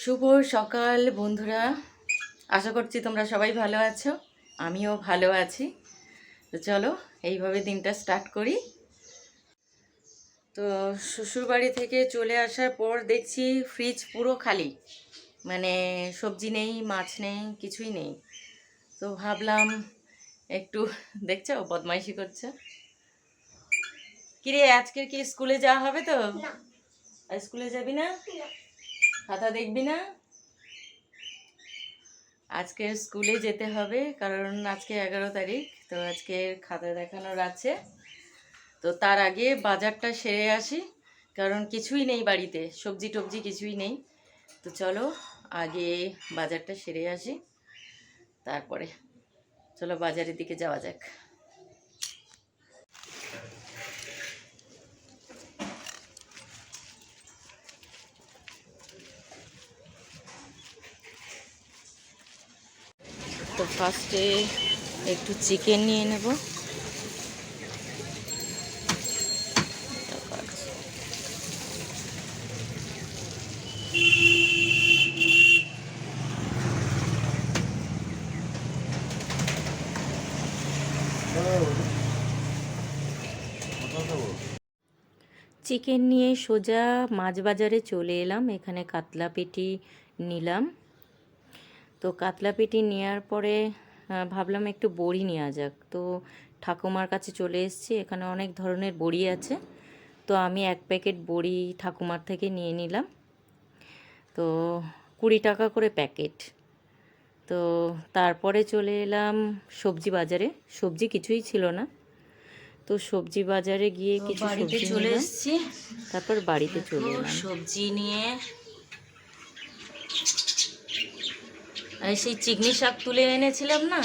শুভ সকাল বন্ধুরা, আশা করছি তোমরা সবাই ভালো আছো। আমিও ভালো আছি। তো চলো এইভাবে দিনটা স্টার্ট করি। তো শ্বশুরবাড়ি থেকে চলে আসার পর দেখছি ফ্রিজ পুরো খালি, মানে সবজি নেই, মাছ নেই, কিছুই নেই। তো ভাবলাম একটু দেখছো বদমাইশি করছে। কিরে আজকে কি স্কুলে যাওয়া হবে? তো আর স্কুলে যাবি না? খাতা দেখবি না? আজকে স্কুলে যেতে হবে, কারণ আজকে 11 তারিখ। তো আজকে খাতা দেখানোর আছে। তো তার আগে বাজারটা সেরে আসি, কারণ কিছুই নেই বাড়িতে, সবজি টবজি কিছুই নেই। তো চলো আগে বাজারটা সেরে আসি, তারপরে চলো বাজারের দিকে যাওয়া যাক। তো ফার্স্টে একটু চিকেন নিয়ে নেব। চিকেন নিয়ে সোজা মাছ বাজারে চলে এলাম। এখানে কাতলা পেটি নিলাম। তো কাতলা পেটি নেওয়ার পরে ভাবলাম একটু বড়ি নেওয়া যাক। তো ঠাকুমার কাছে চলে এসেছি, এখানে অনেক ধরনের বড়ি আছে। তো আমি 1 প্যাকেট বড়ি ঠাকুমার থেকে নিয়ে নিলাম। তো 20 টাকা করে প্যাকেট। তো তারপরে চলে এলাম সবজি বাজারে। সবজি কিছুই ছিল না, তো সবজি বাজারে গিয়ে কিছু সবজি চলে এসেছি। তারপর বাড়িতে চলে এলাম সবজি নিয়ে। সেই চিকনি শাক তুলে এনেছিলাম না,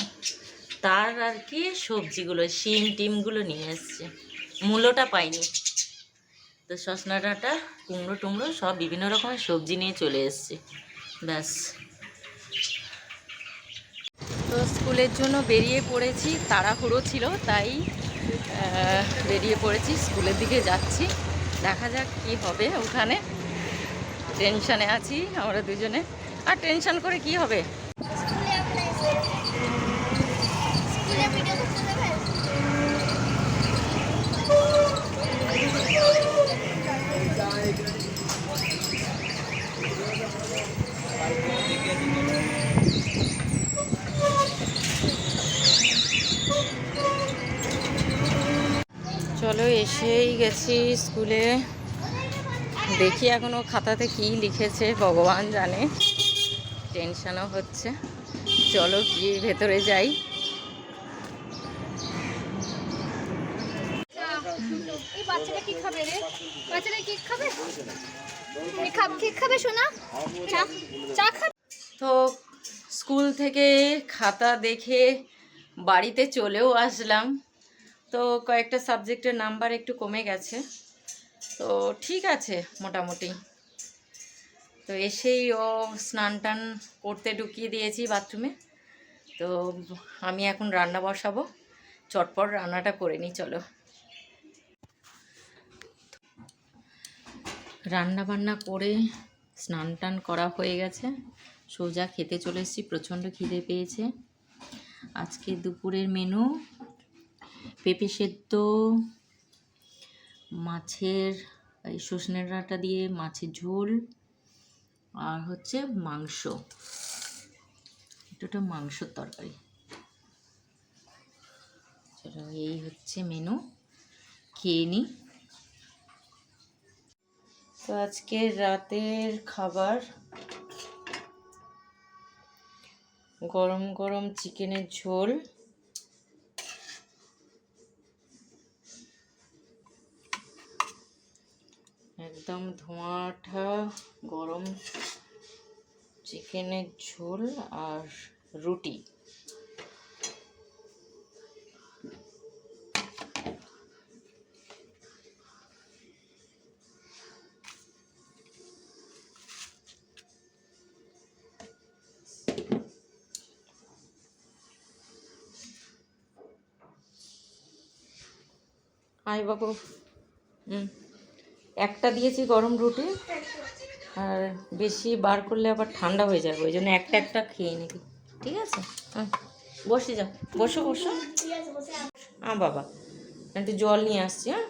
তার আর কি সবজিগুলো, শিম টিমগুলো নিয়ে এসছে। মূলোটা পাইনি। তো সজনা ডাঁটা, কুমড়ো টুমড়ো সব বিভিন্ন রকমের সবজি নিয়ে চলে এসছে। ব্যাস। তো স্কুলের জন্য বেরিয়ে পড়েছি, তাড়াহুড়ো ছিল তাই বেরিয়ে পড়েছি, স্কুলের দিকে যাচ্ছি। দেখা যাক কি হবে ওখানে। টেনশানে আছি আমরা দুজনে। আর টেনশন করে কি হবে? চলো এসেই গেছি স্কুলে। দেখি এখনো খাতাতে কি লিখেছে ভগবান জানে, টেনশনও হচ্ছে। চলো গিয়ে ভেতরে যাই। এই বাচ্চাটা কি খাবে রে? বাচ্চাটা কেক খাবে? কেক খাবে সোনা? চা খাবে? তো স্কুল থেকে খাতা দেখে বাড়িতে চলেও আসলাম। তো কয়েকটা সাবজেক্টের নাম্বার একটু কমে গেছে, তো ঠিক আছে মোটামুটি। তো এসেই ও স্নান টান করতে ঢুকিয়ে দিয়েছি বাথরুমে। তো আমি এখন রান্না বসাবো, চটপট রান্নাটা করে নিই। চলো রান্না বান্না করে স্নান টান করা হয়ে গেছে, সোজা খেতে চলে এসেছি। প্রচণ্ড খিদে পেয়েছে। আজকে দুপুরের মেনু পেঁপে সেদ্ধ, মাছের এই সজনে ডাঁটা দিয়ে মাছের ঝোল, আর হচ্ছে মাংস, এটা মাংসর তরকারি। চলো এই হচ্ছে মেনু, খেয়ে নিই। তো আজকে রাতের খাবার গরম গরম চিকেনের ঝোল, একদম ধোঁয়া ওঠা গরম চিকেনের ঝোল আর রুটি। আয় বাবু, একটা দিয়েছি গরম রুটি, আর বেশি বার করলে আবার ঠান্ডা হয়ে যাবে, ওই জন্য একটা একটা খেয়ে নিবি, ঠিক আছে? বসে যাও, বসো বসো। বাবা একটু জল নিয়ে আসছি, হ্যাঁ।